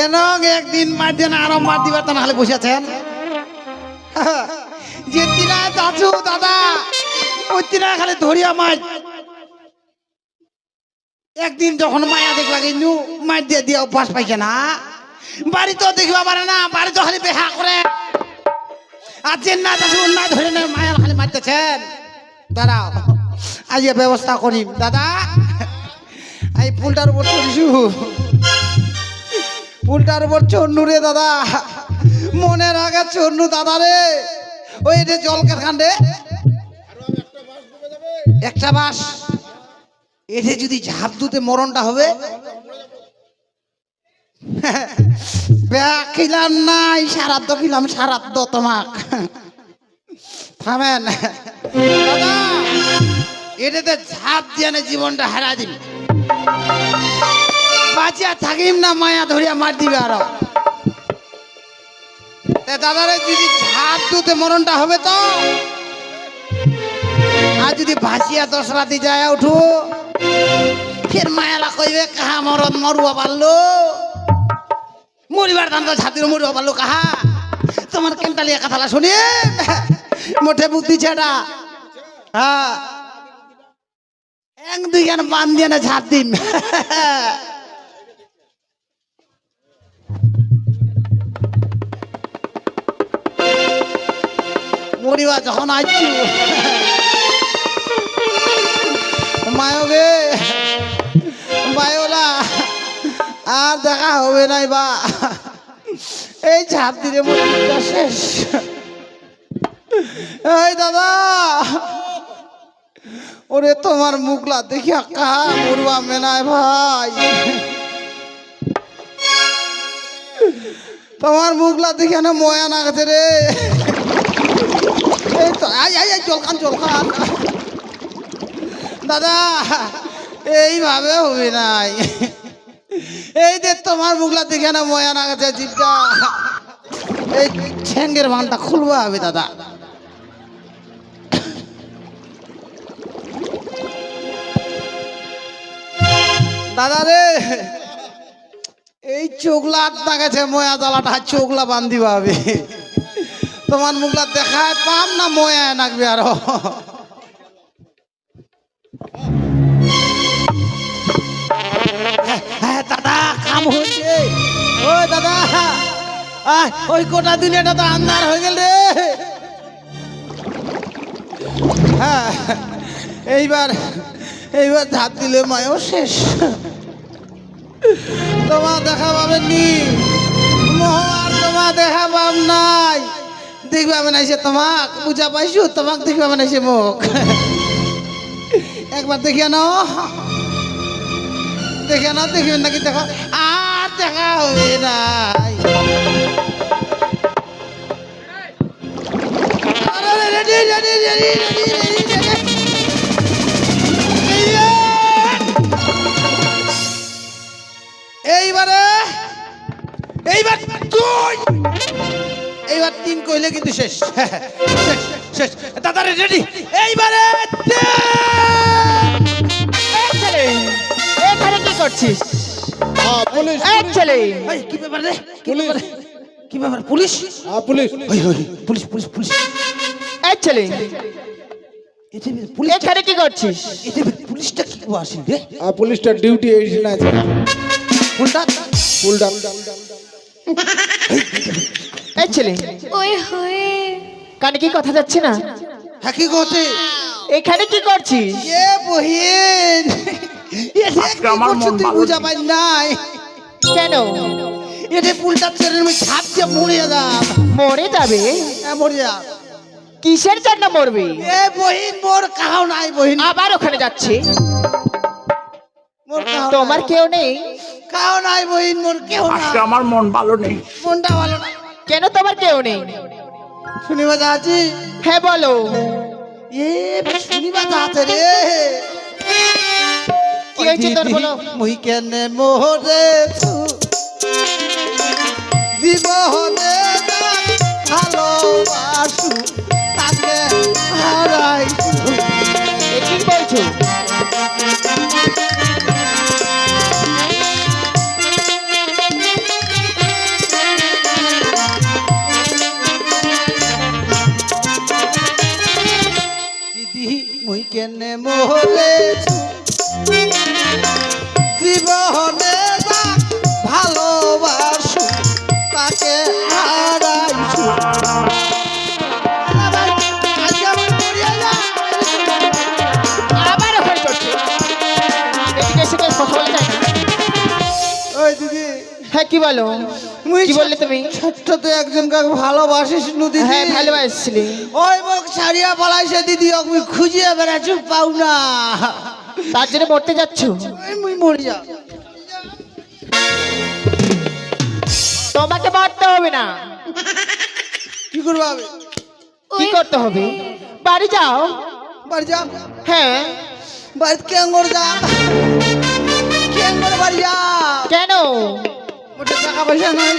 কেন একদিন মার দেন আরো মার দিবার তা নাহলে বসেছেন যে তিনা চাচু দাদা ওই তিনা খালি ধরিয়া মাছ একদিন যখন মায়া দেখলা কিন্তু মার দিয়ে দিয়ে অভ্যাস পাইছে না বাড়ি তো দেখবা পারে না বাড়ি তো খালি বেহা করে আর যে না চাচু না ধরে না মায়া খালি মারতেছেন দাঁড়াও আজ ব্যবস্থা করি দাদা এই ফুলটার উপর চড়িছু ফুলটার উপর চন্নু রে দাদা মনে রাখা চন্নু দাদা রে ওই যে জল কারখান একটা বাস এতে যদি ঝাঁপ দুতে মরণটা হবে খিলাম নাই সারাদ্দ খিলাম সারাদ্দ তোমাক থামেন দাদা এটাতে ঝাঁপ দিয়ে জীবনটা হারা দিন বাঁচিয়া থাকিম না মায়া ধরিয়া মার দিবে আরো দাদারে যদি ঝাঁপ দুতে মরণটা হবে তো আর যদি ভাসিয়া 10 রাতি যায় উঠো ফের মায়ালা কইবে কাহা মরণ মরুয়া পারলো মরিবার দান তো ছাতির মরুয়া পারলো কাহা তোমার কেমতালিয়া কথালা শুনি মোটে বুদ্ধি ছেড়া হ্যাঁ এক দুই গান বান দিয়ে না ঝাঁপ দিন মরিবা যখন আসছি মায়োগে মায়োলা আর দেখা হবে নাই বা এই ঝাঁপ দিলে মরিটা শেষ এই দাদা ওরে তোমার মুখলা দেখিয়া কাহা মরুয়া মেনায় ভাই তোমার মুখলা দেখিয়া না ময়া না গেছে রে এই তো জলখান দাদা এইভাবে হবে নাই এই যে তোমার মুখলা দেখে না ময়া না গেছে জিপটা এই ছেঙ্গের বানটা খুলবা হবে দাদা দাদা রে এই চোখলা আটনা গেছে ময়া জ্বালাটা চোখলা বান্ধিবা হবে তোমার মুখলা দেখায় পাম না ময়া নাকবে আরো দাদা কাম হয়েছে ও দাদা ওই গোটা দুনিয়াটা তো আন্ধার হয়ে গেল রে হ্যাঁ এইবার ঝাঁপ দিলে মায়ও শেষ তোমার দেখা পাবেননি মোহ আর তোমার দেখা পাব নাই দেখবা বানাইছে তোমাক বুঝা পাইছো তোমাক দেখবা বানাইছে মুখ একবার দেখিয়া নাও দেখে না দেখবেন নাকি দেখা আর দেখা হবে নাই এইবার 3 কইলে কিন্তু শেষ শেষ দাদারে রেডি এইবারে এখানে কি করছিস? পুলিশ ছেলে কি ব্যাপার রে কি ব্যাপার police police police police police এই ছেলে পুলিশ এখানে কি করছিস? পুলিশটা কি আসি রে পুলিশটা ডিউটি এসে না আছে ফুলটা এই ছেলে ওই হয়ে কানে কি কথা যাচ্ছে না? হ্যাঁ কি করতে এখানে কি করছিস? এ বহিন আজকে আমার মন তুই ভালো বুঝা নেই। পাই নাই কেন এটা পুলটা ট্রেনের মধ্যে ঝাঁপ দিয়ে মরে যা মরে যাবে? মরে যা কিসের জন্য মরবি? এ বহিন মোর কাহাও নাই বহিন আবার ওখানে যাচ্ছি মোর কাহাও তোমার নাই। কেউ নেই? কাহাও নাই বহিন মোর কেউ নাই আজকে আমার মন ভালো নেই। মনটা ভালো না কেন তোমার কেউ নেই? শুনিবা যাচ্ছি হ্যাঁ বলো। এ শুনিবা যাচ্ছে রে কি হয়েছে তোর বলো? মুই কেনে মোরে জীবনে ভালোবাসু তাকে হারাইছু এ কি বলছো? কেনে মরেছু জীবনে যা ভালোবাসু তাকে হারাইছু আবার হয়ে করছে এদিকে এসে কেউ কথা বলে যায় না। ওই দিদি হ্যাঁ কি বলো কি বললে তুমি? ছোট্ট তো একজনকে ভালোবাসিস নদী হ্যাঁ ভালোবাসছিলি। ওই মুখ ছাড়িয়া পালাইছে দিদি আমি খুঁজিয়ে বেড়াচ্ছু পাও না তার জন্য মরতে যাচ্ছ? মুই মরি যা তোমাকে মরতে হবে না। কি করবো আমি কি করতে হবে? বাড়ি যাও। বাড়ি যা হ্যাঁ বাড়িতে কেঙ্গর যা কেঙ্গর বাড়ি যা কেন? ওটা টাকা পয়সা নাই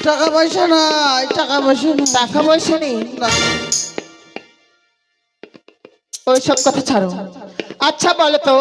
টাকা পয়সা নাই টাকা পয়সা নাই টাকা পয়সা নেই? না। ওই সব কথা ছাড়ো। আচ্ছা বলো তো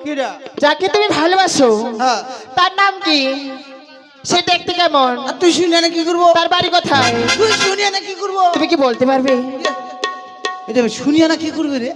কিরা যাকে তুমি ভালোবাসো হ্যাঁ তার নাম কি? সে দেখতে কেমন? আর তুই শুনিয়ে না কি করবো তার বাড়ি কোথায়? তুই শুনিয়ে না কি করবো তুমি কি বলতে পারবে? এটা শুনিয়ে না কি করবি রে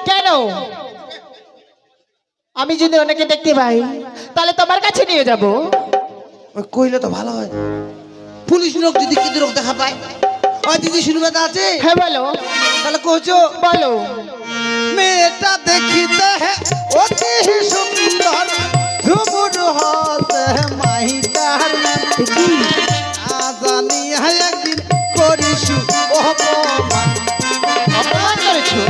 কেন? আমি যদি ওনাকে দেখতে পাই তাহলে তোমার কাছে নিয়ে যাব। ওই কইলে তো ভালো হয় পুলিশ লোক যদি কি লোক দেখা পায় ওই দিদি শুনবে তা আছে হ্যাঁ বলো তাহলে কোচো বলো। মেয়েটা দেখিতে হে অতি সুন্দর ঝুমুর হতে মাইকার আজানি হে একদিন করিসু অপমান অপমান করেছো?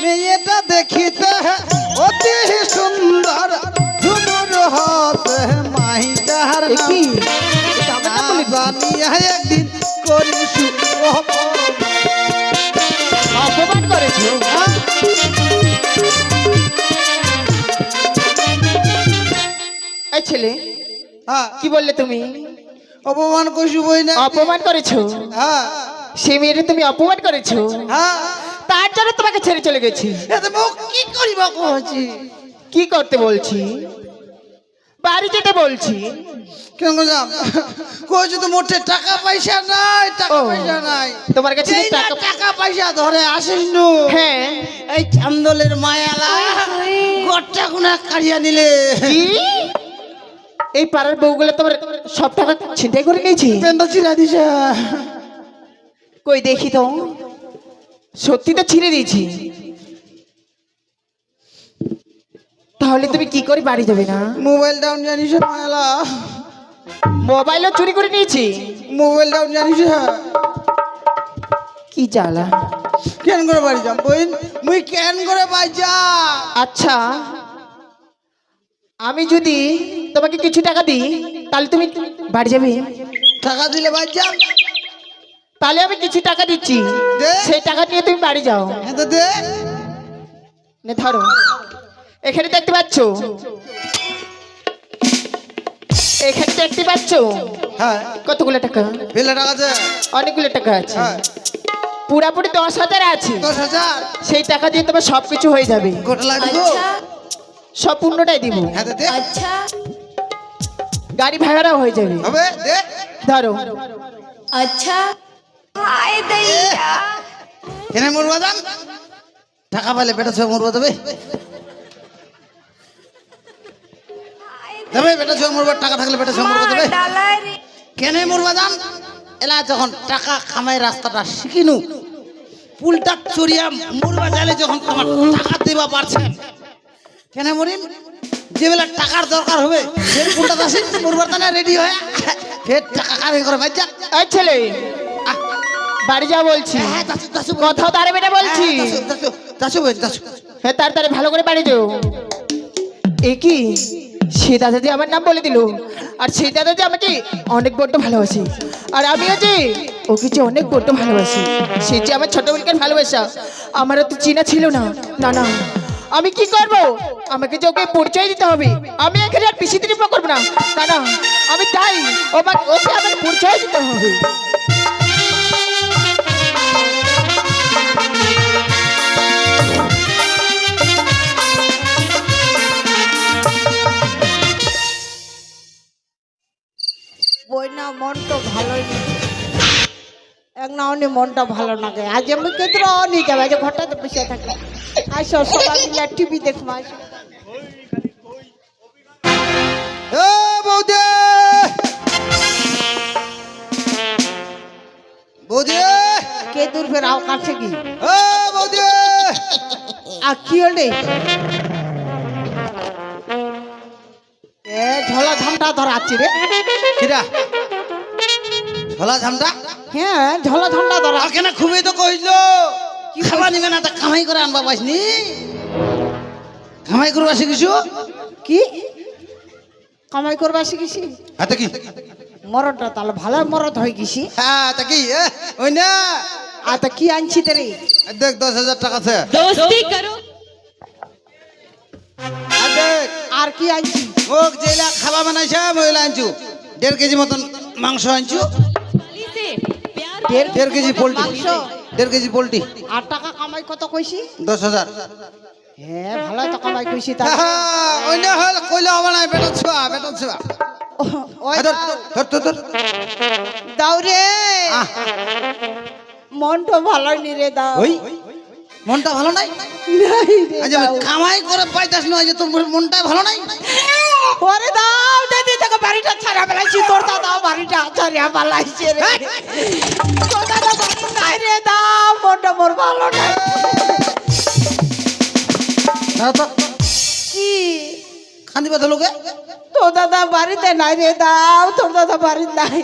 মেয়েটা দেখিতে হে অতি সুন্দর ঝুমুর হতে মাইকার এ কি? এটা আমার নাম বলে দিচ্ছি। আজানি হে একদিন করিসু অপমান অপমান করেছো? এই ছেলে হ্যাঁ কি বললে তুমি? অপমান কইসু বই না অপমান করেছো? হ্যাঁ সে মেয়েটা তুমি অপমান করেছো হ্যাঁ তার জন্য তোমাকে ছেড়ে চলে গেছি। এতে মুখ কি করিবা কইছি কি করতে বলছি? বাড়ি যেতে বলছি। কেন যাম কইছি তো মোটে টাকা পয়সা নাই টাকা ও, পয়সা নাই তোমার কাছে যেই না টাকা- টাকা পয়সা ধরে আসিস নু হ্যাঁ এই চান্দলের মায়ালা গোটা গুনা কাড়িয়া নিলে কি? এই পাড়ার বউগুলো তোমার সব টাকা ছিনতাই করে নিয়েছি? পেন্ডা চিরা দিছে কই দেখি তো। সত্যি তো ছিঁড়ে দিয়েছি। তাহলে তুমি কি করে বাড়ি যাবে না? মোবাইল ডাউন জানিস মায়ালা মোবাইলও চুরি করে নিয়েছি। মোবাইল ডাউন জানিস কি জ্বালা। কেন করে বাড়ি যাম বইন মুই কেন করে বাড়ি যা আচ্ছা আমি যদি তোমাকে কিছু টাকা দিই তাহলে তুমি বাড়ি যাবে? টাকা দিলে বাড়ি যাম তাহলে আমি কিছু টাকা দিচ্ছি, দে। সেই টাকা নিয়ে তুমি বাড়ি যাও। হ্যাঁ তো দে নে ধরো, এখানে দেখতে পাচ্ছ, এখানে দেখতে পাচ্ছ হ্যাঁ কতগুলো টাকা? বেলা টাকা আছে অনেকগুলো টাকা আছে, হ্যাঁ পুরাপুরি 10,000 আছে। 10,000 সেই টাকা দিয়ে তোমার সবকিছু হয়ে যাবে। গোটা লাগবে সব পূর্ণটাই দিব, হ্যাঁ তো দে গাড়ি ভাড়াও হয়ে যাবে। হবে দে ধরো। अच्छा हाय दैया এনে মরবা দাম টাকা পাইলে বেটা ছয় মরবা দেবে দেবে বেটা ছয় মরবা, টাকা থাকলে বেটা ছয় মরবা দেবে डाला रे কেনে মরবা দাম এলা যখন টাকা কামাই রাস্তাটা শিখিনু পুলটা চড়িয়া মরবা চাইলে যখন তোমার টাকা দিবা পারছেন কেনে মরিম যে বেলা টাকার দরকার হবে ফের পুলটা আসি মরবার তানে রেডি হয়ে ফের টাকা কামাই করে ভাই যাক এই ছেলে বাড়ি যা বলছি, হ্যাঁ দাসু দাসু কোথাও দাঁড়াবে না বলছি। দাসু দাসু দাসু দাসু হ্যাঁ তাড়াতাড়ি ভালো করে বাড়ি যাও। এ কি, সে দাদা যে আমার নাম বলে দিল, আর সেই দাদা যে আমাকে অনেক বড্ড ভালোবাসে, আর আমিও যে ওকে যে অনেক বড্ড ভালোবাসি। সে যে আমার ছোটবেলাকার ভালোবাসা, আমারও তো চেনা ছিল না। না না, আমি কি করব? আমাকে যে ওকে পরিচয় দিতে হবে। আমি এখানে আর বেশি দিন করবো না। না না, আমি চাই ওকে আমার পরিচয় দিতে হবে। না অনি মনটা ভালো লাগে আজ আমি কেতর অনি যাবে আজ ঘরটাতে বসে থাকি আসো সবাই মিলে টিভি দেখবো আসো এ বৌদি বৌদি কে দূর ফের আও কাছে কি এ বৌদি আর কি হলে এ ঝোলা ঝামটা ধরাচ্ছি রে কিরা ঝোলা ঝামটা হ্যাঁ ঝোলা ঝামটা ধরা আর কেন খুবই তো কইল খাবা নিবে না তা কামাই করে আনবা পাইসনি কামাই করবা শিখিছো কি কামাই করবা শিখেছি হাতে কি মরদটা তাহলে ভালো মরদ হয়ে গেছি হ্যাঁ তা কি ওই না আর তা কি আনছি তে রে দেখ 10,000 টাকা আছে दोस्ती करो আর দেখ আর কি আনছি মোক যেলা খাবা বানাইছে মহিলা আনছু 1.5 কেজি মতন মাংস আনছু वाली से प्यार 1.5 কেজি পোল্ট্রি মাংস 1.5 কেজি পোল্ট্রি আর টাকা কামাই কত কইছি 10,000 হ্যাঁ ভালো তো কামাই কইছি তা ওই না হল কইলে হবে না বেটা ছুয়া ওই ধর ধর ধর ধর দাও রে আহ, মনটা ভালো নি রে দাও ওই মনটা ভালো নাই নাই রে আজ দাও। কামাই করে পাইতাস না যে তোর মনটা ভালো নাই ওরে দাও দিদি তোকে বাড়িটা ছাড়া বেলাইছি তোর দাদা বাড়িটা ছাড়া বেলাইছে রে তোর দাদা বাড়ি নাই রে দাও মনটা মোর ভালো নাই দাও তো কি খান্দি বাদ লোকে তোর দাদা বাড়িতে নাই রে দাও তোর দাদা বাড়িতে নাই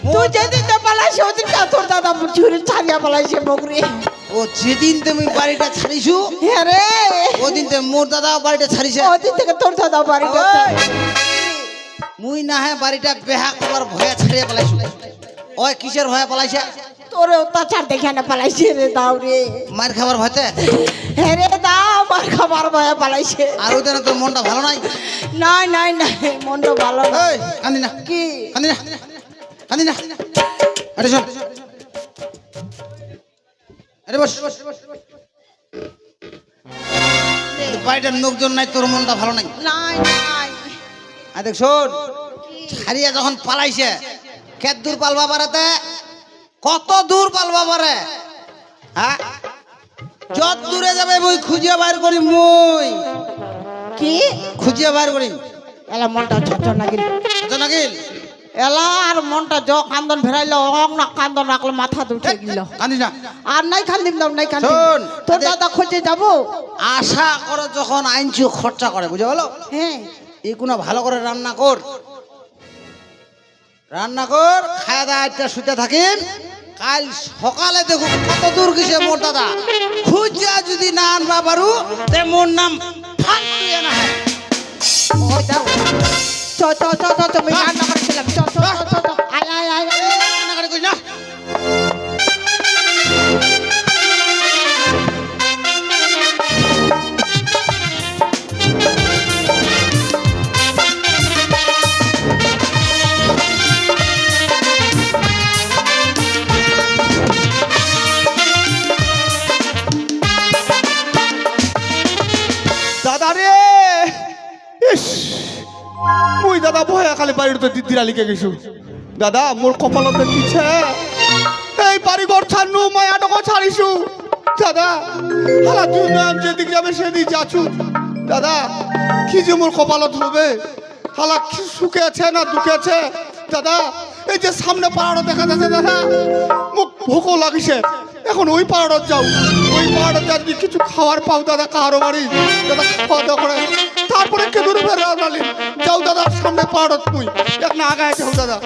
তুই যেদিন তো পালাইছে ওদিন তোর দাদা চুরি ছাড়িয়া পালাইছে বকরি ও যেদিন তুমি বাড়িটা ছাড়িছু হ্যাঁ রে ওদিন তে মোর দাদা বাড়িটা ছাড়িছে ওদিন থেকে তোর দাদা বাড়িটা মুই না হে বাড়িটা বেহা করবার ভয়ে ছাড়িয়ে পালাইছু ওই কিসের ভয়ে পালাইছে তোর অত্যাচার দেখে না পালাইছে রে দাও রে মার খাবার ভয়তে হ্যাঁ রে দাও মার খাবার ভয়ে পালাইছে আর ওই দিনে তোর মনটা ভালো নাই নাই নাই নাই মনটা ভালো না এই কান্দি না কি কান্দি না কান্দি না আরে শোন আরে বস বাড়িটার লোকজন নাই তোর মনটা ভালো নাই নাই নাই আর দেখ শোন ছাড়িয়া যখন পালাইছে কেত দূর পালবা পারাতে কত দূর পালবা পারে হ্যাঁ যত দূরে যাবে মুই খুঁজিয়া বাইর করি মুই কি খুঁজিয়া বাইর করি এলা মনটা ছোট নাকি আচ্ছা নাকিল এলা আর মনটা জ কান্দন ভেরাইলো অং না কান্দন রাখলো মাথা উঠে গেল কান্দিস না আর নাই খান্দিম দাও নাই খান্দিম শোন, তোর আদে- দাদা খোঁজে যাবো আশা করে যখন আইনছু খরচা করে বুঝে গেল হ্যাঁ এই কোনো ভালো করে রান্না কর খাওয়া দাওয়া শুতে থাকিম কাল সকালে দেখো কত দূর গেছে মোর দাদা খুঁজা যদি না আনবা পারু তে মোর নাম ফাঁকিয়ে না হয় ওই দাও চ চ চ চ চ আমি রান্না করেছিলাম চ চ চ চ আয় আয় আয় আয়। রান্না করে কইস না দাদা রে ইস মুই দাদা ভয়া খালি বাড়ির তো দিদিরা লিখে গেছু দাদা মোর কপালত দেখিছে এই বাড়ি ঘর ছাড়নু মায়াটকো ছাড়িছু দাদা হালা তুই নাম যেদিক যাবে সেদিক যাচ্ছু দাদা কি যে মোর কপালত হবে হালা কি সুখে আছে না দুঃখে আছে দাদা এই যে সামনে পাহাড় দেখা যাচ্ছে দাদা মুখ ভোকও লাগিছে এখন ওই পাহাড়ত যাও ওই পাহাড়ত যা যদি কিছু খাওয়ার পাও দাদা কারো বাড়ি দাদা খাওয়া দাওয়া করে তারপরে কে দূরে বের রান্নালি যাও দাদা সামনে পাহাড়ত মুই এক না আগায় যাও দাদা